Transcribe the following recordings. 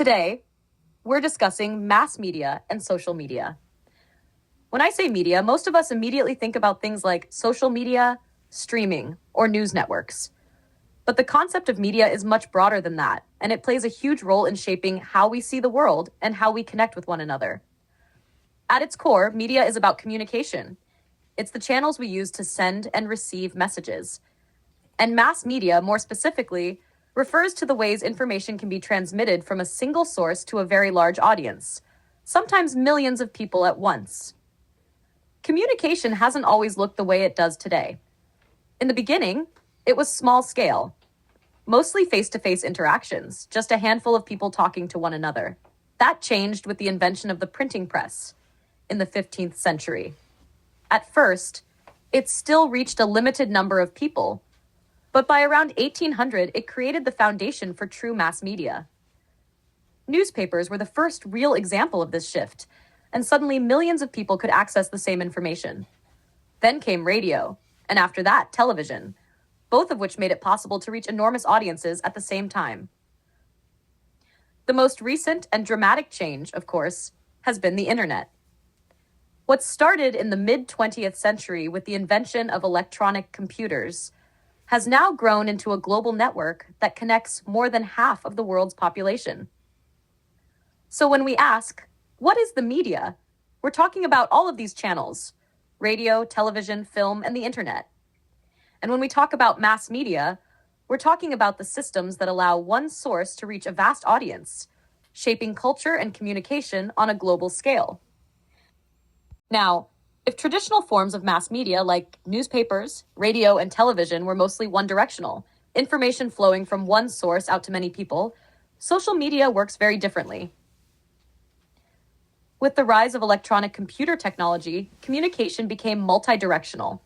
Today, we're discussing mass media and social media. When I say media, most of us immediately think about things like social media, streaming, or news networks. But the concept of media is much broader than that, and it plays a huge role in shaping how we see the world and how we connect with one another. At its core, media is about communication. It's the channels we use to send and receive messages. And mass media, more specifically, refers to the ways information can be transmitted from a single source to a very large audience, sometimes millions of people at once. Communication hasn't always looked the way it does today. In the beginning, it was small scale, mostly face-to-face interactions, just a handful of people talking to one another. That changed with the invention of the printing press in the 15th century. At first, it still reached a limited number of people, but by around 1800, it created the foundation for true mass media. Newspapers were the first real example of this shift, and suddenly millions of people could access the same information. Then came radio, and after that, television, both of which made it possible to reach enormous audiences at the same time. The most recent and dramatic change, of course, has been the internet. What started in the mid-20th century with the invention of electronic computers has now grown into a global network that connects more than half of the world's population. So when we ask, what is the media? We're talking about all of these channels: radio, television, film, and the internet. And when we talk about mass media, we're talking about the systems that allow one source to reach a vast audience, shaping culture and communication on a global scale. Now, if traditional forms of mass media like newspapers, radio, and television were mostly one-directional, information flowing from one source out to many people, social media works very differently. With the rise of electronic computer technology, communication became multi-directional.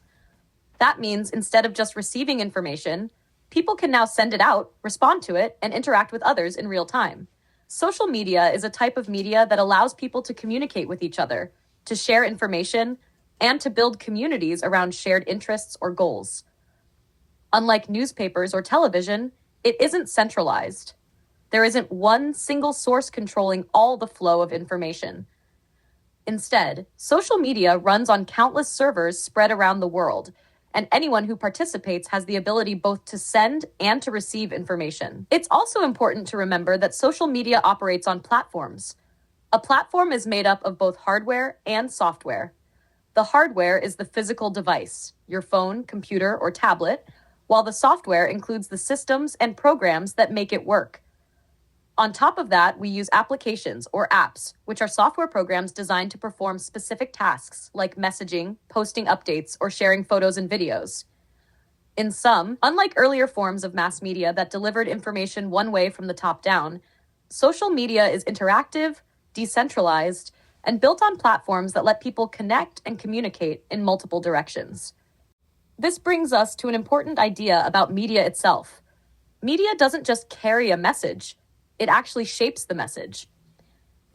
That means instead of just receiving information, people can now send it out, respond to it, and interact with others in real time. Social media is a type of media that allows people to communicate with each other, to share information, and to build communities around shared interests or goals. Unlike newspapers or television, it isn't centralized. There isn't one single source controlling all the flow of information. Instead, social media runs on countless servers spread around the world, and anyone who participates has the ability both to send and to receive information. It's also important to remember that social media operates on platforms. A platform is made up of both hardware and software. The hardware is the physical device, your phone, computer, or tablet, while the software includes the systems and programs that make it work. On top of that, we use applications or apps, which are software programs designed to perform specific tasks like messaging, posting updates, or sharing photos and videos. In sum, unlike earlier forms of mass media that delivered information one way from the top down, social media is interactive, decentralized, and built on platforms that let people connect and communicate in multiple directions. This brings us to an important idea about media itself. Media doesn't just carry a message, it actually shapes the message.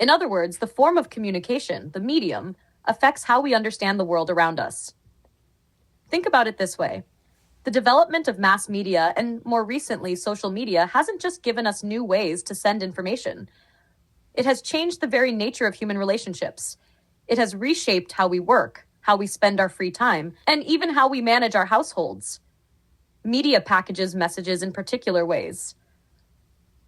In other words, the form of communication, the medium, affects how we understand the world around us. Think about it this way. The development of mass media, and more recently social media, hasn't just given us new ways to send information. It has changed the very nature of human relationships. It has reshaped how we work, how we spend our free time, and even how we manage our households. Media packages messages in particular ways.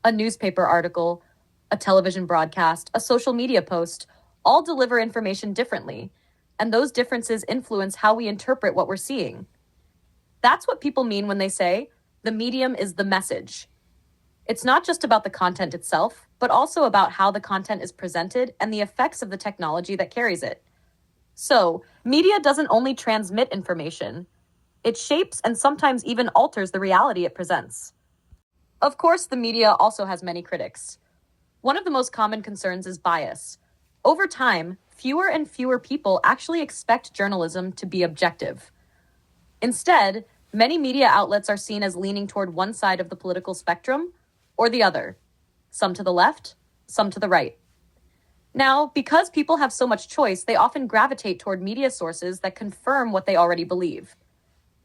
A newspaper article, a television broadcast, a social media post, all deliver information differently, and those differences influence how we interpret what we're seeing. That's what people mean when they say, the medium is the message. It's not just about the content itself, but also about how the content is presented and the effects of the technology that carries it. So, media doesn't only transmit information, it shapes and sometimes even alters the reality it presents. Of course, the media also has many critics. One of the most common concerns is bias. Over time, fewer and fewer people actually expect journalism to be objective. Instead, many media outlets are seen as leaning toward one side of the political spectrum or the other, some to the left, some to the right. Now, because people have so much choice, they often gravitate toward media sources that confirm what they already believe.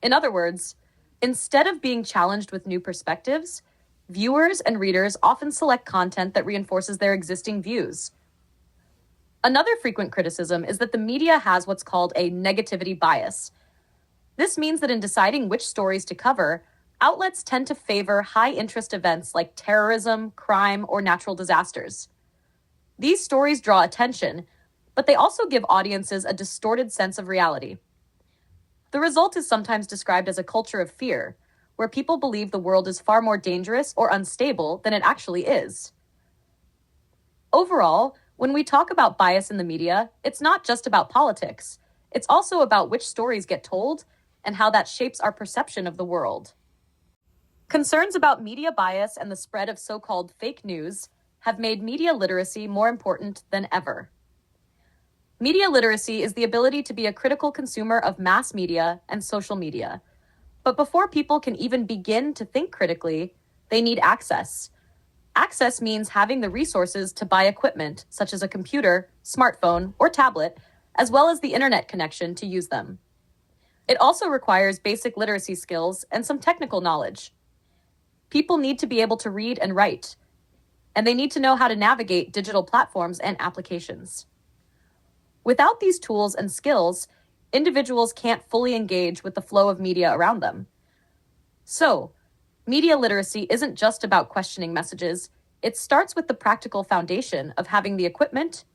In other words, instead of being challenged with new perspectives, Viewers and readers often select content that reinforces their existing views. Another frequent criticism is that the media has what's called a negativity bias. This means that in deciding which stories to cover, outlets tend to favor high-interest events like terrorism, crime, or natural disasters. These stories draw attention, but they also give audiences a distorted sense of reality. The result is sometimes described as a culture of fear, where people believe the world is far more dangerous or unstable than it actually is. Overall, when we talk about bias in the media, it's not just about politics. It's also about which stories get told and how that shapes our perception of the world. Concerns about media bias and the spread of so-called fake news have made media literacy more important than ever. Media literacy is the ability to be a critical consumer of mass media and social media. But before people can even begin to think critically, they need access. Access means having the resources to buy equipment, such as a computer, smartphone, or tablet, as well as the internet connection to use them. It also requires basic literacy skills and some technical knowledge. People need to be able to read and write, and they need to know how to navigate digital platforms and applications. Without these tools and skills, individuals can't fully engage with the flow of media around them. So, media literacy isn't just about questioning messages. It starts with the practical foundation of having the equipment,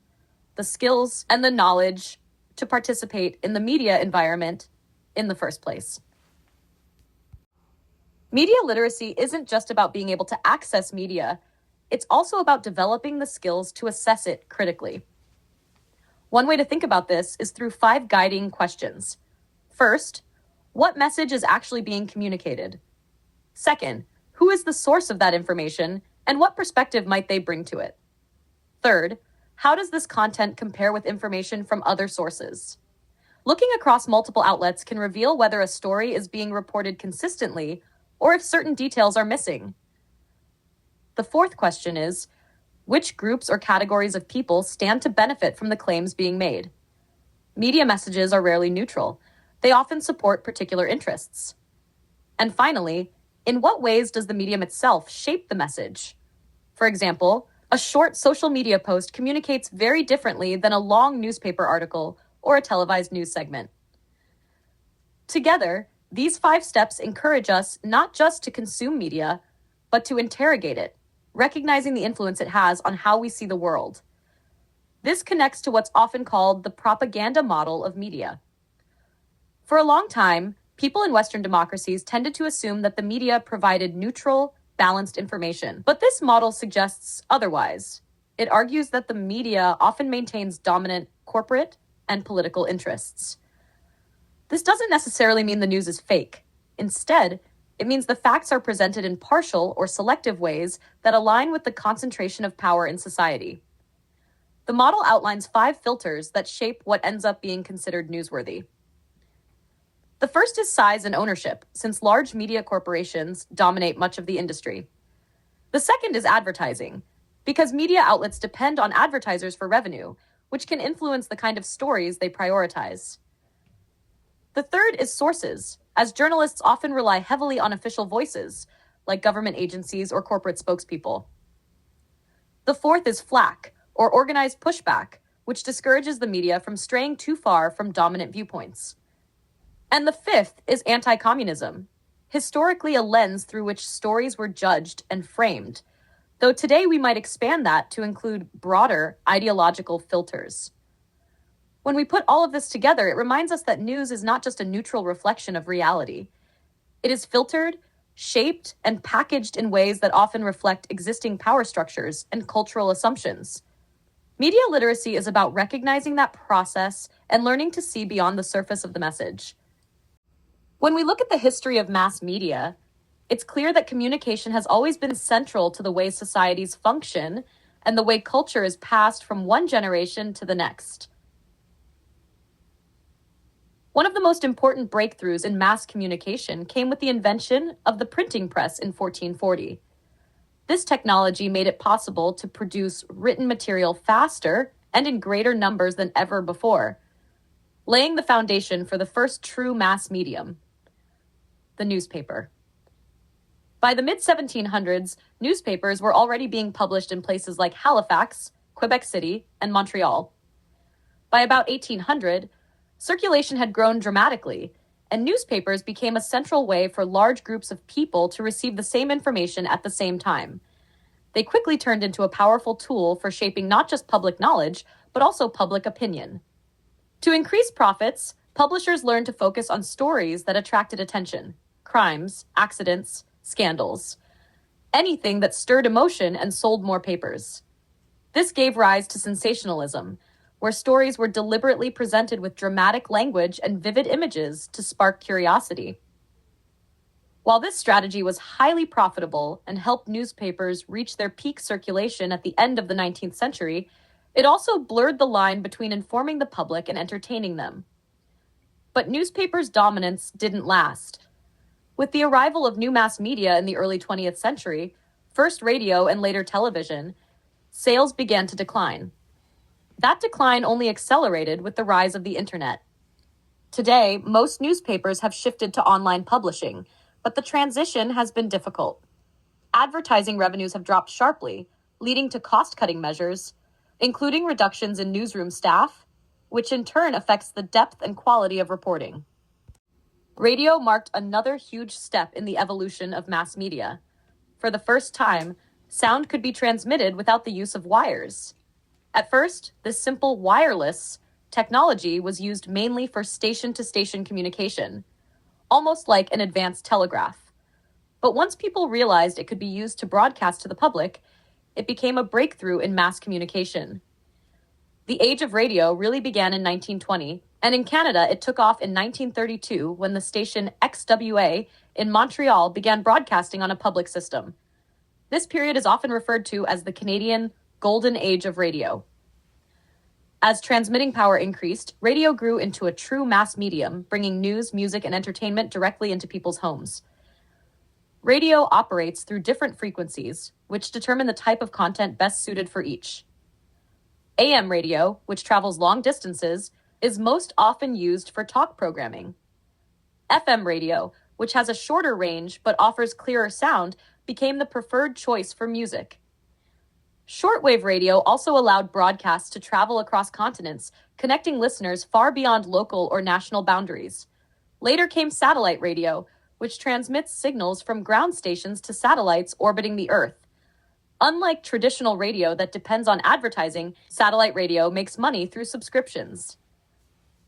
the skills, and the knowledge to participate in the media environment in the first place. Media literacy isn't just about being able to access media. It's also about developing the skills to assess it critically. One way to think about this is through 5 guiding questions. First, what message is actually being communicated? Second, who is the source of that information and what perspective might they bring to it? Third, how does this content compare with information from other sources? Looking across multiple outlets can reveal whether a story is being reported consistently or if certain details are missing. The fourth question is, which groups or categories of people stand to benefit from the claims being made? Media messages are rarely neutral. They often support particular interests. And finally, in what ways does the medium itself shape the message? For example, a short social media post communicates very differently than a long newspaper article or a televised news segment. Together, these 5 steps encourage us not just to consume media, but to interrogate it, recognizing the influence it has on how we see the world. This connects to what's often called the propaganda model of media. For a long time, people in Western democracies tended to assume that the media provided neutral, balanced information. But this model suggests otherwise. It argues that the media often maintains dominant corporate and political interests. This doesn't necessarily mean the news is fake. Instead, it means the facts are presented in partial or selective ways that align with the concentration of power in society. The model outlines 5 filters that shape what ends up being considered newsworthy. The first is size and ownership, since large media corporations dominate much of the industry. The second is advertising, because media outlets depend on advertisers for revenue, which can influence the kind of stories they prioritize. The third is sources, as journalists often rely heavily on official voices, like government agencies or corporate spokespeople. The fourth is flack, or organized pushback, which discourages the media from straying too far from dominant viewpoints. And the fifth is anti-communism, historically a lens through which stories were judged and framed, though today we might expand that to include broader ideological filters. When we put all of this together, it reminds us that news is not just a neutral reflection of reality. It is filtered, shaped, and packaged in ways that often reflect existing power structures and cultural assumptions. Media literacy is about recognizing that process and learning to see beyond the surface of the message. When we look at the history of mass media, it's clear that communication has always been central to the way societies function and the way culture is passed from one generation to the next. One of the most important breakthroughs in mass communication came with the invention of the printing press in 1440. This technology made it possible to produce written material faster and in greater numbers than ever before, laying the foundation for the first true mass medium, the newspaper. By the mid-1700s, newspapers were already being published in places like Halifax, Quebec City, and Montreal. By about 1800, circulation had grown dramatically, and newspapers became a central way for large groups of people to receive the same information at the same time. They quickly turned into a powerful tool for shaping not just public knowledge, but also public opinion. To increase profits, publishers learned to focus on stories that attracted attention: crimes, accidents, scandals, anything that stirred emotion and sold more papers. This gave rise to sensationalism, where stories were deliberately presented with dramatic language and vivid images to spark curiosity. While this strategy was highly profitable and helped newspapers reach their peak circulation at the end of the 19th century, it also blurred the line between informing the public and entertaining them. But newspapers' dominance didn't last. With the arrival of new mass media in the early 20th century, first radio and later television, sales began to decline. That decline only accelerated with the rise of the internet. Today, most newspapers have shifted to online publishing, but the transition has been difficult. Advertising revenues have dropped sharply, leading to cost-cutting measures, including reductions in newsroom staff, which in turn affects the depth and quality of reporting. Radio marked another huge step in the evolution of mass media. For the first time, sound could be transmitted without the use of wires. At first, this simple wireless technology was used mainly for station-to-station communication, almost like an advanced telegraph. But once people realized it could be used to broadcast to the public, it became a breakthrough in mass communication. The age of radio really began in 1920, and in Canada it took off in 1932 when the station XWA in Montreal began broadcasting on a public system. This period is often referred to as the Canadian Golden Age of radio. As transmitting power increased, radio grew into a true mass medium, bringing news, music, and entertainment directly into people's homes. Radio operates through different frequencies, which determine the type of content best suited for each. AM radio, which travels long distances, is most often used for talk programming. FM radio, which has a shorter range but offers clearer sound, became the preferred choice for music. Shortwave radio also allowed broadcasts to travel across continents, connecting listeners far beyond local or national boundaries. Later came satellite radio, which transmits signals from ground stations to satellites orbiting the Earth. Unlike traditional radio that depends on advertising, satellite radio makes money through subscriptions.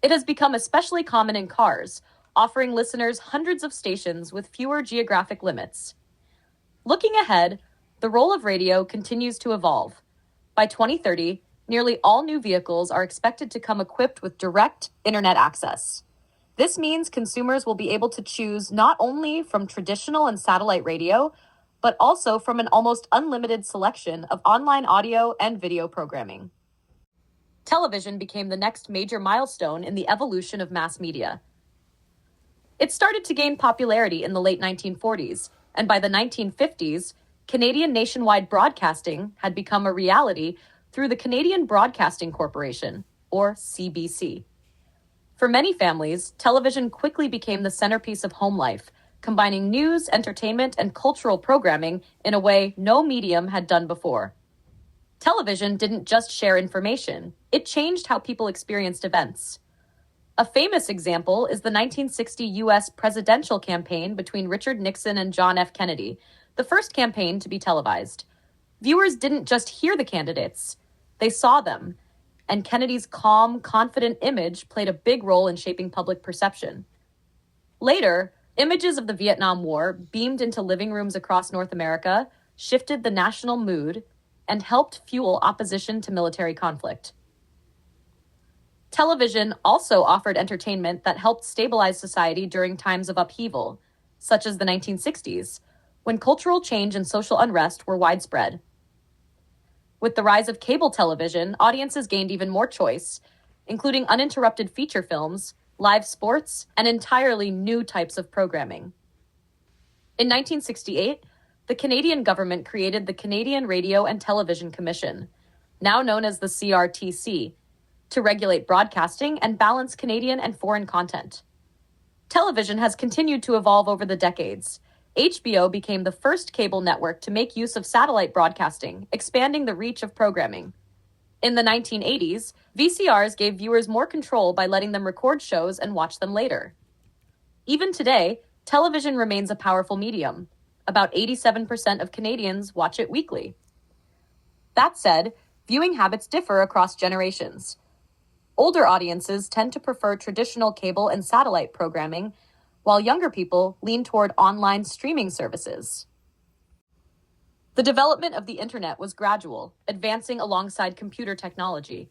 It has become especially common in cars, offering listeners hundreds of stations with fewer geographic limits. Looking ahead, the role of radio continues to evolve. By 2030, nearly all new vehicles are expected to come equipped with direct internet access. This means consumers will be able to choose not only from traditional and satellite radio, but also from an almost unlimited selection of online audio and video programming. Television became the next major milestone in the evolution of mass media. It started to gain popularity in the late 1940s, and by the 1950s, Canadian nationwide broadcasting had become a reality through the Canadian Broadcasting Corporation, or CBC. For many families, television quickly became the centerpiece of home life, combining news, entertainment, and cultural programming in a way no medium had done before. Television didn't just share information, it changed how people experienced events. A famous example is the 1960 U.S. presidential campaign between Richard Nixon and John F. Kennedy, the first campaign to be televised. Viewers didn't just hear the candidates, they saw them, and Kennedy's calm, confident image played a big role in shaping public perception. Later, images of the Vietnam War beamed into living rooms across North America, shifted the national mood, and helped fuel opposition to military conflict. Television also offered entertainment that helped stabilize society during times of upheaval, such as the 1960s, when cultural change and social unrest were widespread. With the rise of cable television, audiences gained even more choice, including uninterrupted feature films, live sports, and entirely new types of programming. In 1968, the Canadian government created the Canadian Radio and Television Commission, now known as the CRTC, to regulate broadcasting and balance Canadian and foreign content. Television has continued to evolve over the decades. HBO became the first cable network to make use of satellite broadcasting, expanding the reach of programming. In the 1980s, VCRs gave viewers more control by letting them record shows and watch them later. Even today, television remains a powerful medium. About 87% of Canadians watch it weekly. That said, viewing habits differ across generations. Older audiences tend to prefer traditional cable and satellite programming, while younger people lean toward online streaming services. The development of the internet was gradual, advancing alongside computer technology.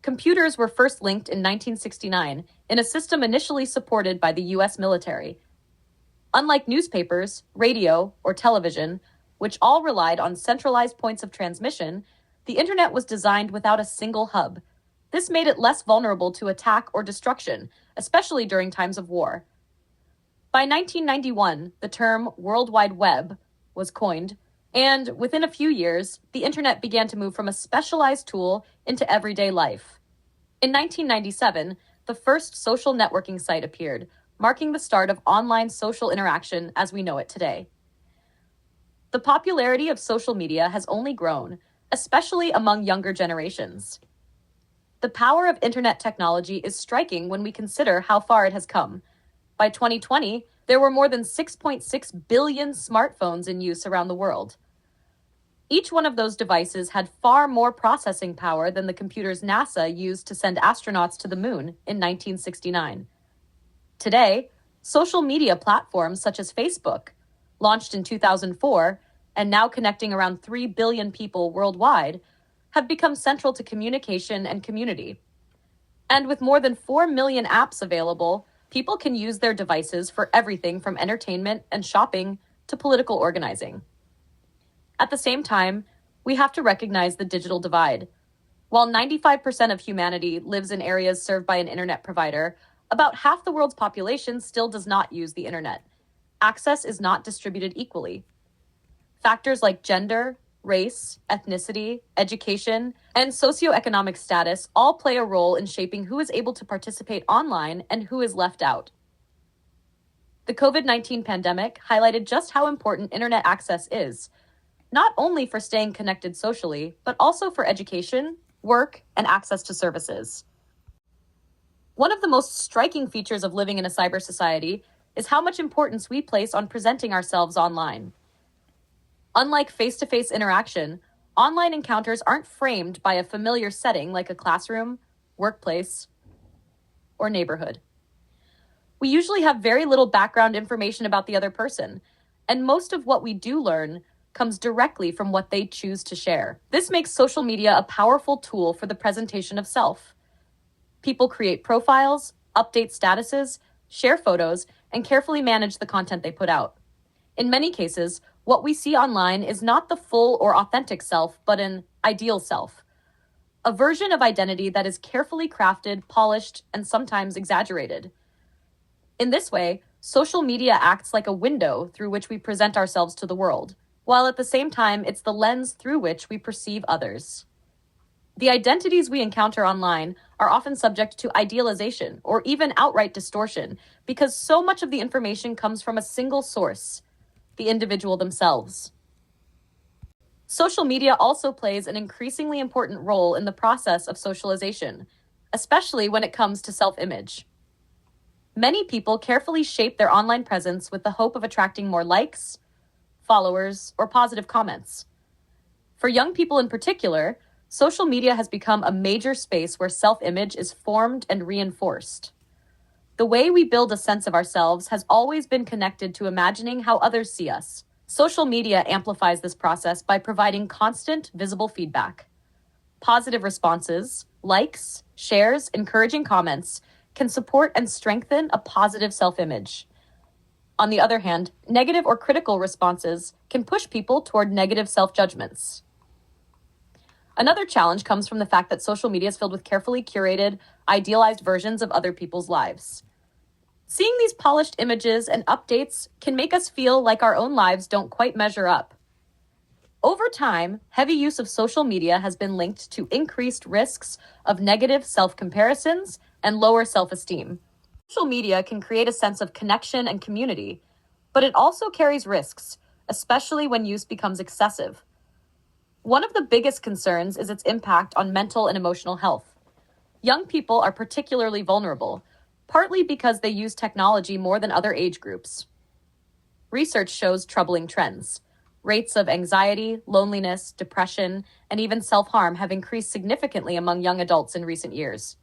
Computers were first linked in 1969 in a system initially supported by the US military. Unlike newspapers, radio, or television, which all relied on centralized points of transmission, the internet was designed without a single hub. This made it less vulnerable to attack or destruction, especially during times of war. By 1991, the term World Wide Web was coined, and within a few years, the internet began to move from a specialized tool into everyday life. In 1997, the first social networking site appeared, marking the start of online social interaction as we know it today. The popularity of social media has only grown, especially among younger generations. The power of internet technology is striking when we consider how far it has come. By 2020, there were more than 6.6 billion smartphones in use around the world. Each one of those devices had far more processing power than the computers NASA used to send astronauts to the moon in 1969. Today, social media platforms such as Facebook, launched in 2004 and now connecting around 3 billion people worldwide, have become central to communication and community. And with more than 4 million apps available, people can use their devices for everything from entertainment and shopping to political organizing. At the same time, we have to recognize the digital divide. While 95% of humanity lives in areas served by an internet provider, about half the world's population still does not use the internet. Access is not distributed equally. Factors like gender, race, ethnicity, education, and socioeconomic status all play a role in shaping who is able to participate online and who is left out. The COVID-19 pandemic highlighted just how important internet access is, not only for staying connected socially, but also for education, work, and access to services. One of the most striking features of living in a cyber society is how much importance we place on presenting ourselves online. Unlike face-to-face interaction, online encounters aren't framed by a familiar setting like a classroom, workplace, or neighborhood. We usually have very little background information about the other person, and most of what we do learn comes directly from what they choose to share. This makes social media a powerful tool for the presentation of self. People create profiles, update statuses, share photos, and carefully manage the content they put out. In many cases, what we see online is not the full or authentic self, but an ideal self, a version of identity that is carefully crafted, polished, and sometimes exaggerated. In this way, social media acts like a window through which we present ourselves to the world, while at the same time it's the lens through which we perceive others. The identities we encounter online are often subject to idealization or even outright distortion because so much of the information comes from a single source, the individual themselves. Social media also plays an increasingly important role in the process of socialization, especially when it comes to self-image. Many people carefully shape their online presence with the hope of attracting more likes, followers, or positive comments. For young people in particular, social media has become a major space where self-image is formed and reinforced. The way we build a sense of ourselves has always been connected to imagining how others see us. Social media amplifies this process by providing constant, visible feedback. Positive responses, likes, shares, encouraging comments can support and strengthen a positive self-image. On the other hand, negative or critical responses can push people toward negative self-judgments. Another challenge comes from the fact that social media is filled with carefully curated, idealized versions of other people's lives. Seeing these polished images and updates can make us feel like our own lives don't quite measure up. Over time, heavy use of social media has been linked to increased risks of negative self-comparisons and lower self-esteem. Social media can create a sense of connection and community, but it also carries risks, especially when use becomes excessive. One of the biggest concerns is its impact on mental and emotional health. Young people are particularly vulnerable, partly because they use technology more than other age groups. Research shows troubling trends. Rates of anxiety, loneliness, depression, and even self-harm have increased significantly among young adults in recent years.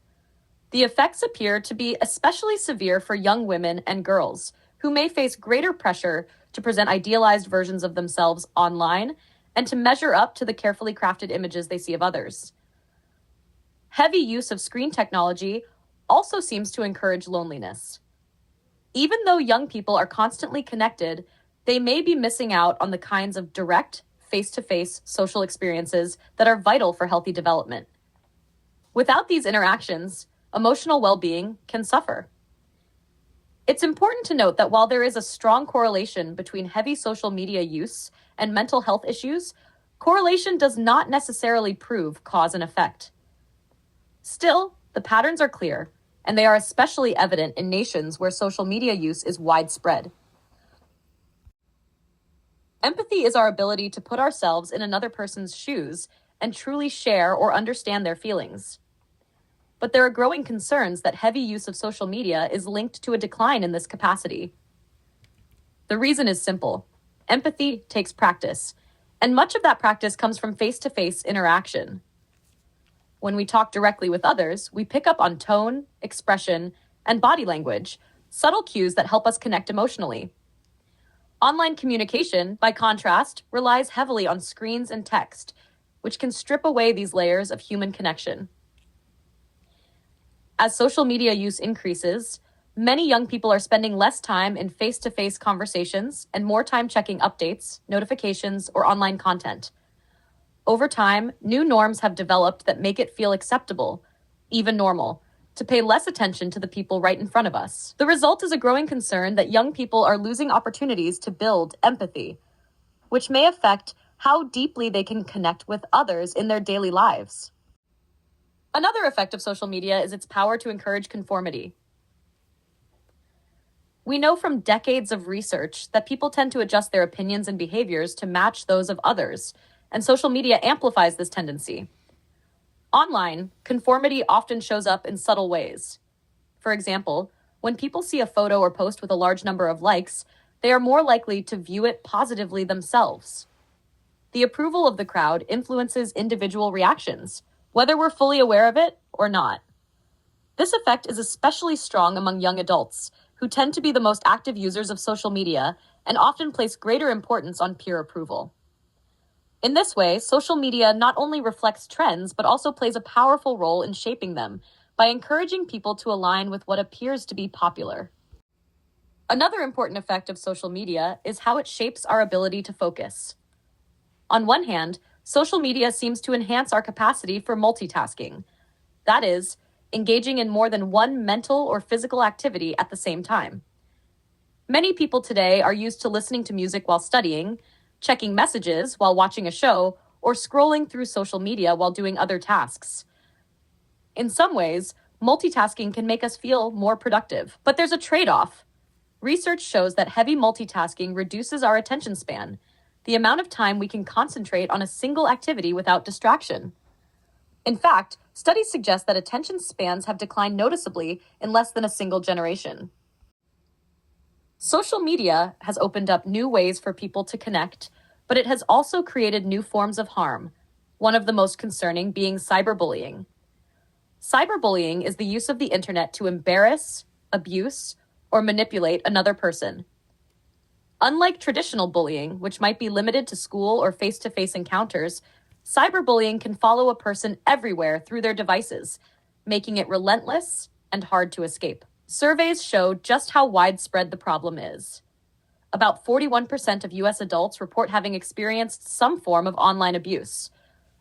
The effects appear to be especially severe for young women and girls, who may face greater pressure to present idealized versions of themselves online and to measure up to the carefully crafted images they see of others. Heavy use of screen technology also seems to encourage loneliness. Even though young people are constantly connected, they may be missing out on the kinds of direct, face-to-face social experiences that are vital for healthy development. Without these interactions, emotional well-being can suffer. It's important to note that while there is a strong correlation between heavy social media use and mental health issues, correlation does not necessarily prove cause and effect. Still, the patterns are clear, and they are especially evident in nations where social media use is widespread. Empathy is our ability to put ourselves in another person's shoes and truly share or understand their feelings. But there are growing concerns that heavy use of social media is linked to a decline in this capacity. The reason is simple. Empathy takes practice, and much of that practice comes from face-to-face interaction. When we talk directly with others, we pick up on tone, expression, and body language, subtle cues that help us connect emotionally. Online communication, by contrast, relies heavily on screens and text, which can strip away these layers of human connection. As social media use increases, many young people are spending less time in face-to-face conversations and more time checking updates, notifications, or online content. Over time, new norms have developed that make it feel acceptable, even normal, to pay less attention to the people right in front of us. The result is a growing concern that young people are losing opportunities to build empathy, which may affect how deeply they can connect with others in their daily lives. Another effect of social media is its power to encourage conformity. We know from decades of research that people tend to adjust their opinions and behaviors to match those of others, and social media amplifies this tendency. Online, conformity often shows up in subtle ways. For example, when people see a photo or post with a large number of likes, they are more likely to view it positively themselves. The approval of the crowd influences individual reactions, whether we're fully aware of it or not. This effect is especially strong among young adults, who tend to be the most active users of social media and often place greater importance on peer approval. In this way, social media not only reflects trends, but also plays a powerful role in shaping them by encouraging people to align with what appears to be popular. Another important effect of social media is how it shapes our ability to focus. On one hand, social media seems to enhance our capacity for multitasking. That is, engaging in more than one mental or physical activity at the same time. Many people today are used to listening to music while studying, checking messages while watching a show, or scrolling through social media while doing other tasks. In some ways, multitasking can make us feel more productive, but there's a trade-off. Research shows that heavy multitasking reduces our attention span, the amount of time we can concentrate on a single activity without distraction. In fact, studies suggest that attention spans have declined noticeably in less than a single generation. Social media has opened up new ways for people to connect, but it has also created new forms of harm, one of the most concerning being cyberbullying. Cyberbullying is the use of the internet to embarrass, abuse, or manipulate another person. Unlike traditional bullying, which might be limited to school or face-to-face encounters, cyberbullying can follow a person everywhere through their devices, making it relentless and hard to escape. Surveys show just how widespread the problem is. About 41% of U.S. adults report having experienced some form of online abuse.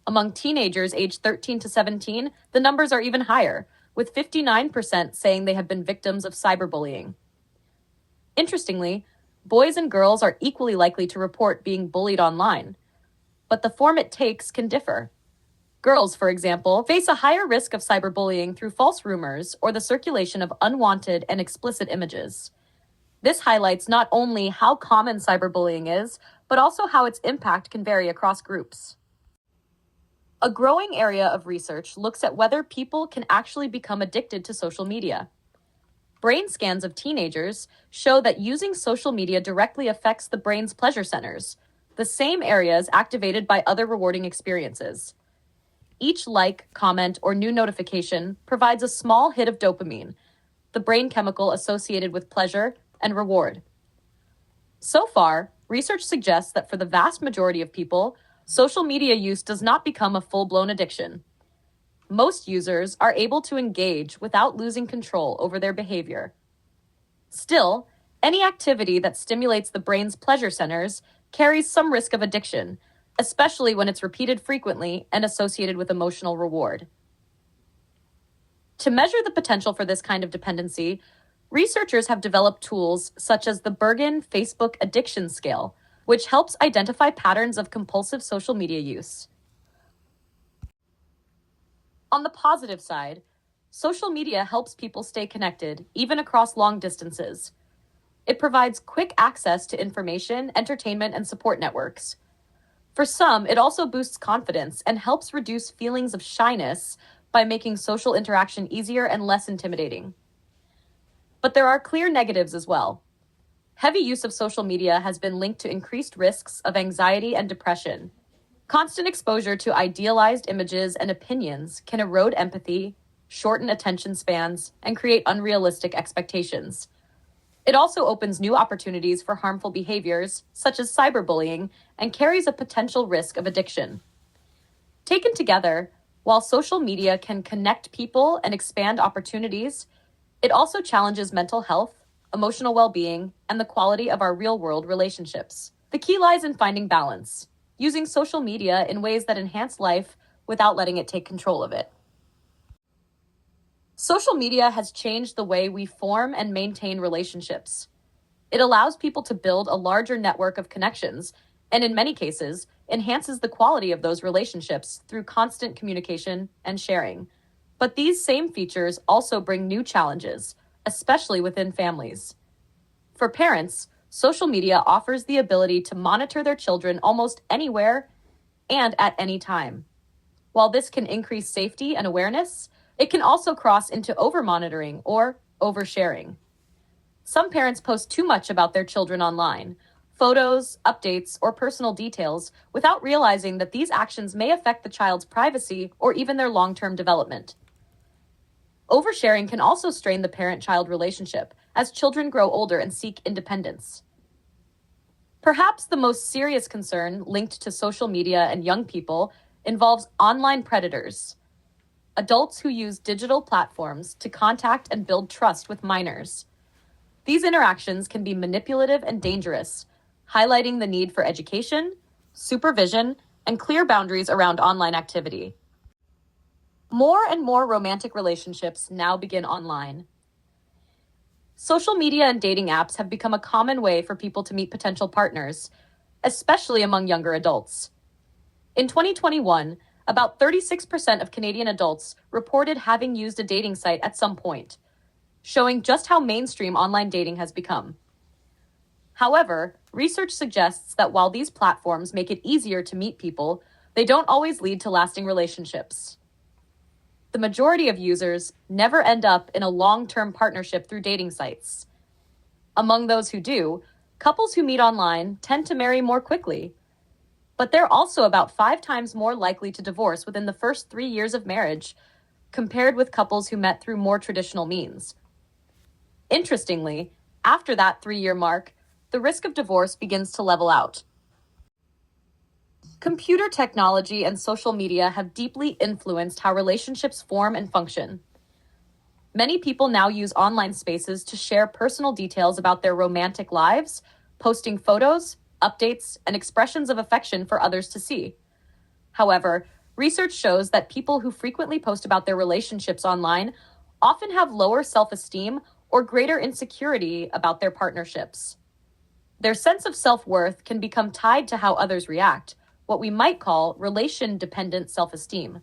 Among teenagers aged 13 to 17, the numbers are even higher, with 59% saying they have been victims of cyberbullying. Interestingly, boys and girls are equally likely to report being bullied online, but the form it takes can differ. Girls, for example, face a higher risk of cyberbullying through false rumors or the circulation of unwanted and explicit images. This highlights not only how common cyberbullying is, but also how its impact can vary across groups. A growing area of research looks at whether people can actually become addicted to social media. Brain scans of teenagers show that using social media directly affects the brain's pleasure centers, the same areas activated by other rewarding experiences. Each like, comment, or new notification provides a small hit of dopamine, the brain chemical associated with pleasure and reward. So far, research suggests that for the vast majority of people, social media use does not become a full-blown addiction. Most users are able to engage without losing control over their behavior. Still, any activity that stimulates the brain's pleasure centers carries some risk of addiction, especially when it's repeated frequently and associated with emotional reward. To measure the potential for this kind of dependency, researchers have developed tools such as the Bergen Facebook Addiction Scale, which helps identify patterns of compulsive social media use. On the positive side, social media helps people stay connected, even across long distances. It provides quick access to information, entertainment, and support networks. For some, it also boosts confidence and helps reduce feelings of shyness by making social interaction easier and less intimidating. But there are clear negatives as well. Heavy use of social media has been linked to increased risks of anxiety and depression. Constant exposure to idealized images and opinions can erode empathy, shorten attention spans, and create unrealistic expectations. It also opens new opportunities for harmful behaviors, such as cyberbullying, and carries a potential risk of addiction. Taken together, while social media can connect people and expand opportunities, it also challenges mental health, emotional well-being, and the quality of our real-world relationships. The key lies in finding balance, using social media in ways that enhance life without letting it take control of it. Social media has changed the way we form and maintain relationships. It allows people to build a larger network of connections, and in many cases, enhances the quality of those relationships through constant communication and sharing. But these same features also bring new challenges, especially within families. For parents, social media offers the ability to monitor their children almost anywhere and at any time. While this can increase safety and awareness, it can also cross into over-monitoring or oversharing. Some parents post too much about their children online, photos, updates, or personal details, without realizing that these actions may affect the child's privacy or even their long-term development. Oversharing can also strain the parent-child relationship as children grow older and seek independence. Perhaps the most serious concern linked to social media and young people involves online predators, adults who use digital platforms to contact and build trust with minors. These interactions can be manipulative and dangerous, highlighting the need for education, supervision, and clear boundaries around online activity. More and more romantic relationships now begin online. Social media and dating apps have become a common way for people to meet potential partners, especially among younger adults. In 2021, about 36% of Canadian adults reported having used a dating site at some point, showing just how mainstream online dating has become. However, research suggests that while these platforms make it easier to meet people, they don't always lead to lasting relationships. The majority of users never end up in a long-term partnership through dating sites. Among those who do, couples who meet online tend to marry more quickly. But they're also about 5 times more likely to divorce within the first 3 years of marriage, compared with couples who met through more traditional means. Interestingly, after that 3-year mark, the risk of divorce begins to level out. Computer technology and social media have deeply influenced how relationships form and function. Many people now use online spaces to share personal details about their romantic lives, posting photos, updates, and expressions of affection for others to see. However, research shows that people who frequently post about their relationships online often have lower self-esteem or greater insecurity about their partnerships. Their sense of self-worth can become tied to how others react, what we might call relation-dependent self-esteem.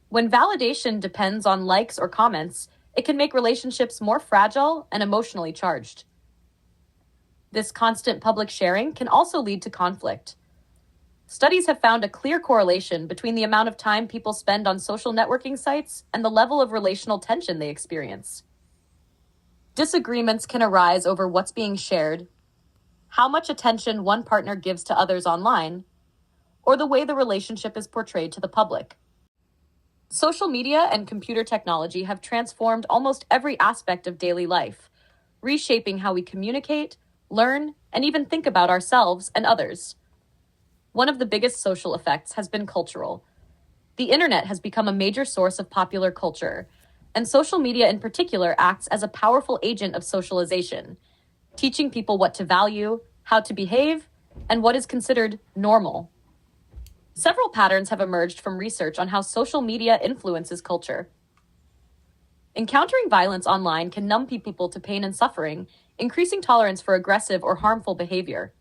When validation depends on likes or comments, It can make relationships more fragile and emotionally charged. This constant public sharing can also lead to conflict. Studies have found a clear correlation between the amount of time people spend on social networking sites and the level of relational tension they experience. Disagreements can arise over what's being shared, how much attention one partner gives to others online, or the way the relationship is portrayed to the public. Social media and computer technology have transformed almost every aspect of daily life, reshaping how we communicate, learn, and even think about ourselves and others. One of the biggest social effects has been cultural. The internet has become a major source of popular culture, and social media in particular acts as a powerful agent of socialization, teaching people what to value, how to behave, and what is considered normal. Several patterns have emerged from research on how social media influences culture. Encountering violence online can numb people to pain and suffering, increasing tolerance for aggressive or harmful behavior.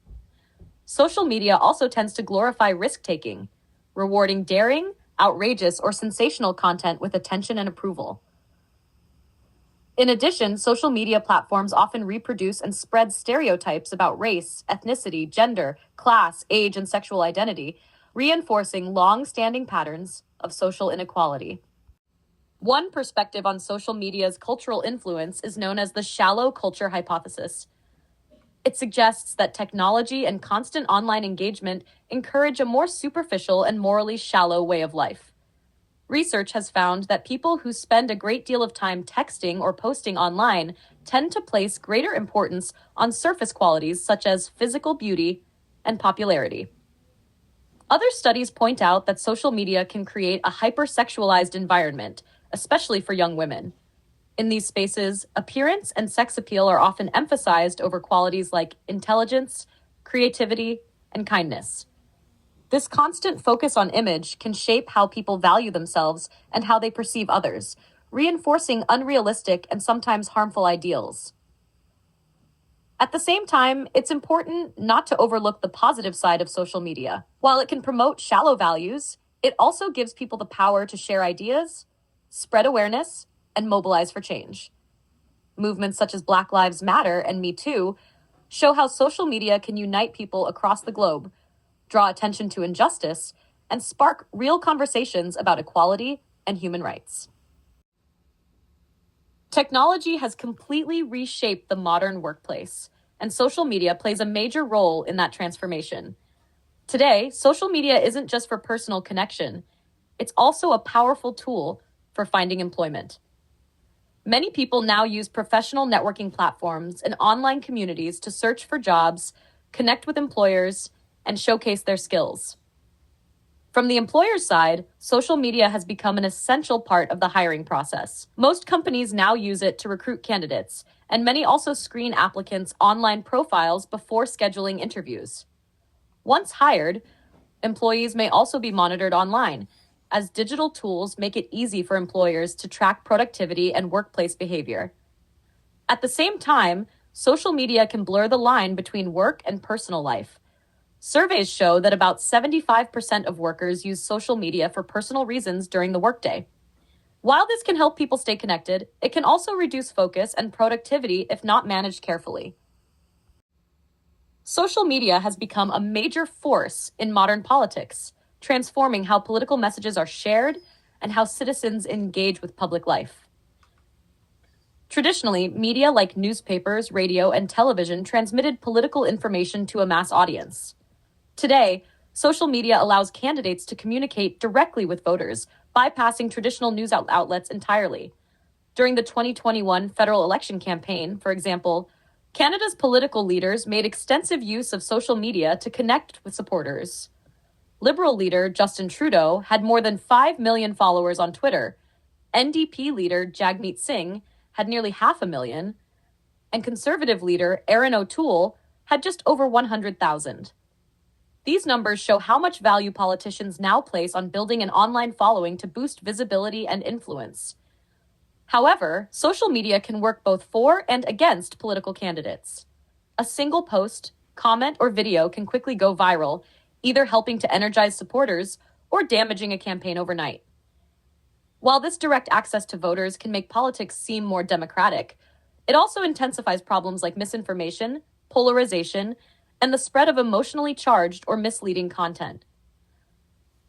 Social media also tends to glorify risk-taking, rewarding daring, outrageous, or sensational content with attention and approval. In addition, social media platforms often reproduce and spread stereotypes about race, ethnicity, gender, class, age, and sexual identity, reinforcing long-standing patterns of social inequality. One perspective on social media's cultural influence is known as the shallow culture hypothesis. It suggests that technology and constant online engagement encourage a more superficial and morally shallow way of life. Research has found that people who spend a great deal of time texting or posting online tend to place greater importance on surface qualities such as physical beauty and popularity. Other studies point out that social media can create a hypersexualized environment, especially for young women. In these spaces, appearance and sex appeal are often emphasized over qualities like intelligence, creativity, and kindness. This constant focus on image can shape how people value themselves and how they perceive others, reinforcing unrealistic and sometimes harmful ideals. At the same time, it's important not to overlook the positive side of social media. While it can promote shallow values, it also gives people the power to share ideas, spread awareness, and mobilize for change. Movements such as Black Lives Matter and Me Too show how social media can unite people across the globe, draw attention to injustice, and spark real conversations about equality and human rights. Technology has completely reshaped the modern workplace, and social media plays a major role in that transformation. Today, social media isn't just for personal connection, it's also a powerful tool for finding employment. Many people now use professional networking platforms and online communities to search for jobs, connect with employers, and showcase their skills. From the employer's side, social media has become an essential part of the hiring process. Most companies now use it to recruit candidates, and many also screen applicants' online profiles before scheduling interviews. Once hired, employees may also be monitored online, as digital tools make it easy for employers to track productivity and workplace behavior. At the same time, social media can blur the line between work and personal life. Surveys show that about 75% of workers use social media for personal reasons during the workday. While this can help people stay connected, it can also reduce focus and productivity if not managed carefully. Social media has become a major force in modern politics, transforming how political messages are shared and how citizens engage with public life. Traditionally, media like newspapers, radio, and television transmitted political information to a mass audience. Today, social media allows candidates to communicate directly with voters, bypassing traditional news outlets entirely. During the 2021 federal election campaign, for example, Canada's political leaders made extensive use of social media to connect with supporters. Liberal leader Justin Trudeau had more than 5 million followers on Twitter. NDP leader Jagmeet Singh had nearly 500,000, and Conservative leader Erin O'Toole had just over 100,000. These numbers show how much value politicians now place on building an online following to boost visibility and influence. However, social media can work both for and against political candidates. A single post, comment, or video can quickly go viral, either helping to energize supporters or damaging a campaign overnight. While this direct access to voters can make politics seem more democratic, it also intensifies problems like misinformation, polarization, and the spread of emotionally charged or misleading content.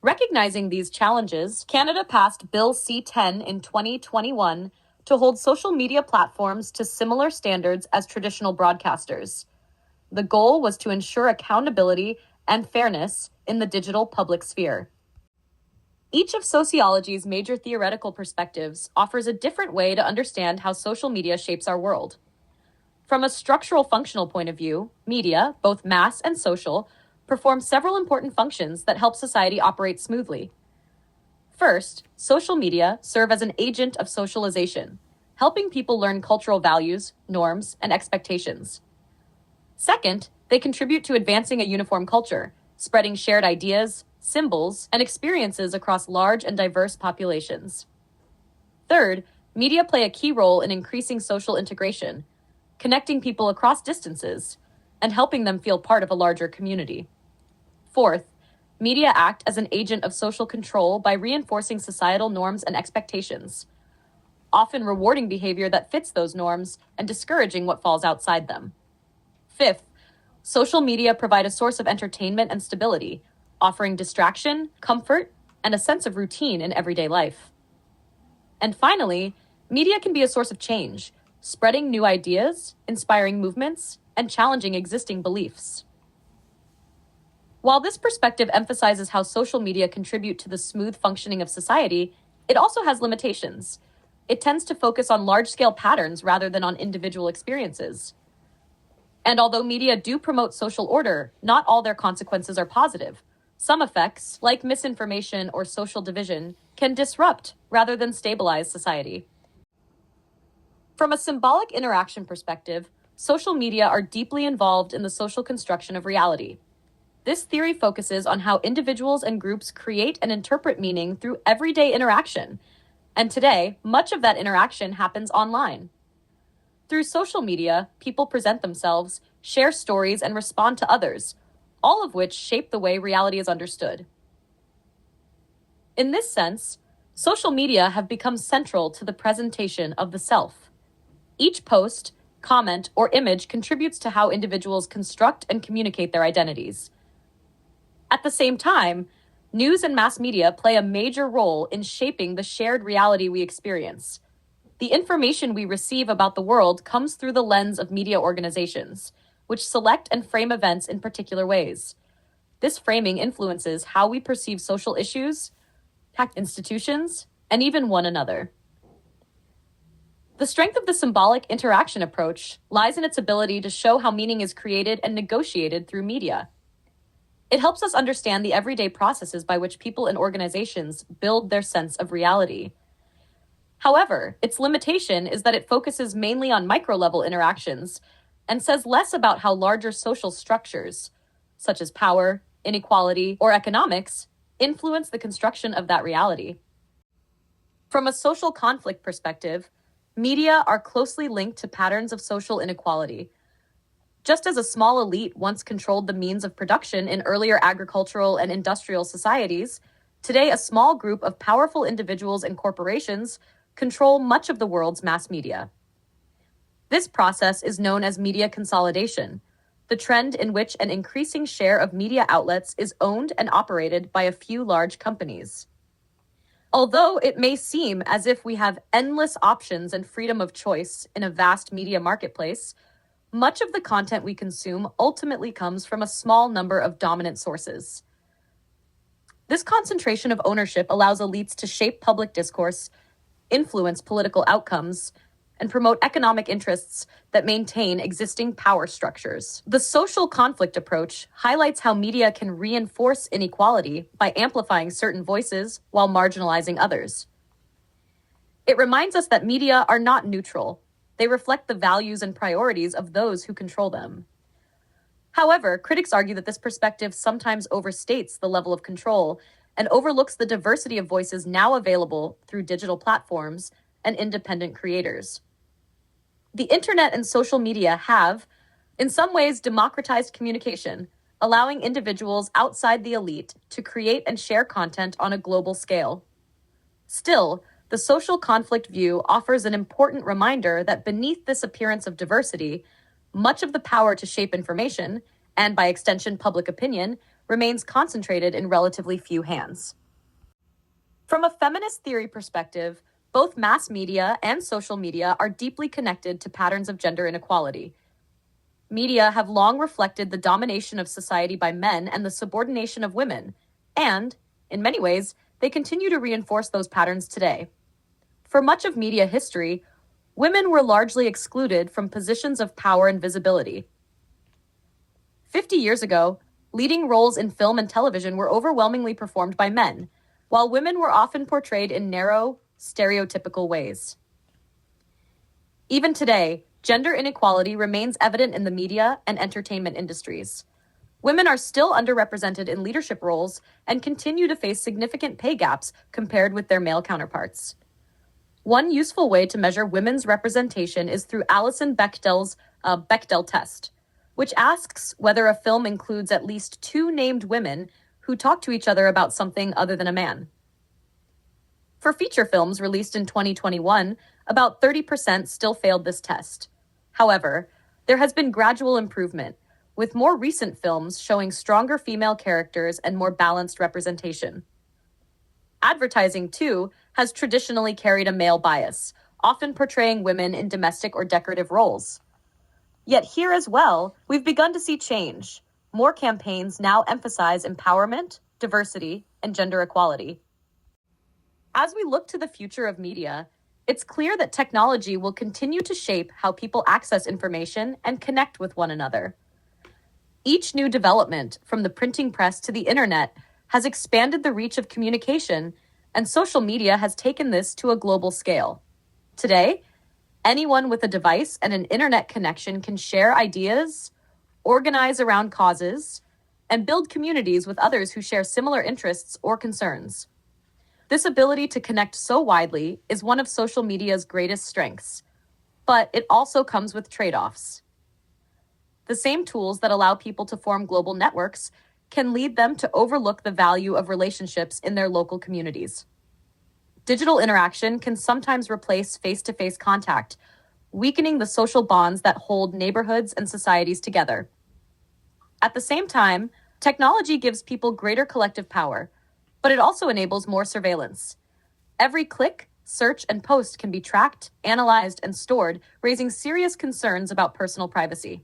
Recognizing these challenges, Canada passed Bill C-10 in 2021 to hold social media platforms to similar standards as traditional broadcasters. The goal was to ensure accountability and fairness in the digital public sphere. Each of sociology's major theoretical perspectives offers a different way to understand how social media shapes our world. From a structural functional point of view, media, both mass and social, perform several important functions that help society operate smoothly. First, social media serve as an agent of socialization, helping people learn cultural values, norms, and expectations. Second, they contribute to advancing a uniform culture, spreading shared ideas, symbols, and experiences across large and diverse populations. Third, media play a key role in increasing social integration, connecting people across distances, and helping them feel part of a larger community. Fourth, media act as an agent of social control by reinforcing societal norms and expectations, often rewarding behavior that fits those norms and discouraging what falls outside them. Fifth, social media provide a source of entertainment and stability, offering distraction, comfort, and a sense of routine in everyday life. And finally, media can be a source of change, spreading new ideas, inspiring movements, and challenging existing beliefs. While this perspective emphasizes how social media contribute to the smooth functioning of society, it also has limitations. It tends to focus on large-scale patterns rather than on individual experiences. And although media do promote social order, not all their consequences are positive. Some effects, like misinformation or social division, can disrupt rather than stabilize society. From a symbolic interaction perspective, social media are deeply involved in the social construction of reality. This theory focuses on how individuals and groups create and interpret meaning through everyday interaction. And today, much of that interaction happens online. Through social media, people present themselves, share stories, and respond to others, all of which shape the way reality is understood. In this sense, social media have become central to the presentation of the self. Each post, comment, or image contributes to how individuals construct and communicate their identities. At the same time, news and mass media play a major role in shaping the shared reality we experience. The information we receive about the world comes through the lens of media organizations, which select and frame events in particular ways. This framing influences how we perceive social issues, institutions, and even one another. The strength of the symbolic interaction approach lies in its ability to show how meaning is created and negotiated through media. It helps us understand the everyday processes by which people and organizations build their sense of reality. However, its limitation is that it focuses mainly on micro-level interactions and says less about how larger social structures, such as power, inequality, or economics, influence the construction of that reality. From a social conflict perspective, media are closely linked to patterns of social inequality. Just as a small elite once controlled the means of production in earlier agricultural and industrial societies, today a small group of powerful individuals and corporations control much of the world's mass media. This process is known as media consolidation, the trend in which an increasing share of media outlets is owned and operated by a few large companies. Although it may seem as if we have endless options and freedom of choice in a vast media marketplace, much of the content we consume ultimately comes from a small number of dominant sources. This concentration of ownership allows elites to shape public discourse, influence political outcomes, and promote economic interests that maintain existing power structures. The social conflict approach highlights how media can reinforce inequality by amplifying certain voices while marginalizing others. It reminds us that media are not neutral. They reflect the values and priorities of those who control them. However, critics argue that this perspective sometimes overstates the level of control and overlooks the diversity of voices now available through digital platforms and independent creators. The internet and social media have, in some ways, democratized communication, allowing individuals outside the elite to create and share content on a global scale. Still, the social conflict view offers an important reminder that beneath this appearance of diversity, much of the power to shape information, and by extension public opinion, remains concentrated in relatively few hands. From a feminist theory perspective, both mass media and social media are deeply connected to patterns of gender inequality. Media have long reflected the domination of society by men and the subordination of women, and, in many ways, they continue to reinforce those patterns today. For much of media history, women were largely excluded from positions of power and visibility. 50 years ago, leading roles in film and television were overwhelmingly performed by men, while women were often portrayed in narrow, stereotypical ways. Even today, gender inequality remains evident in the media and entertainment industries. Women are still underrepresented in leadership roles and continue to face significant pay gaps compared with their male counterparts. One useful way to measure women's representation is through Alison Bechdel's Bechdel test, which asks whether a film includes at least two named women who talk to each other about something other than a man. For feature films released in 2021, about 30% still failed this test. However, there has been gradual improvement, with more recent films showing stronger female characters and more balanced representation. Advertising, too, has traditionally carried a male bias, often portraying women in domestic or decorative roles. Yet here as well, we've begun to see change. More campaigns now emphasize empowerment, diversity, and gender equality. As we look to the future of media, it's clear that technology will continue to shape how people access information and connect with one another. Each new development, from the printing press to the internet, has expanded the reach of communication, and social media has taken this to a global scale. Today, anyone with a device and an internet connection can share ideas, organize around causes, and build communities with others who share similar interests or concerns. This ability to connect so widely is one of social media's greatest strengths, but it also comes with trade-offs. The same tools that allow people to form global networks can lead them to overlook the value of relationships in their local communities. Digital interaction can sometimes replace face-to-face contact, weakening the social bonds that hold neighborhoods and societies together. At the same time, technology gives people greater collective power, but it also enables more surveillance. Every click, search, and post can be tracked, analyzed, and stored, raising serious concerns about personal privacy.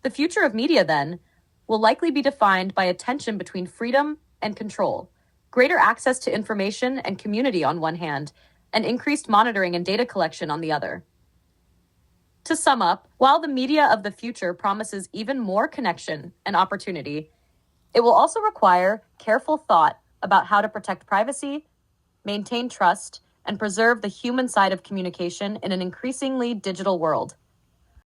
The future of media, then, will likely be defined by a tension between freedom and control, greater access to information and community on one hand, and increased monitoring and data collection on the other. To sum up, while the media of the future promises even more connection and opportunity, it will also require careful thought about how to protect privacy, maintain trust, and preserve the human side of communication in an increasingly digital world.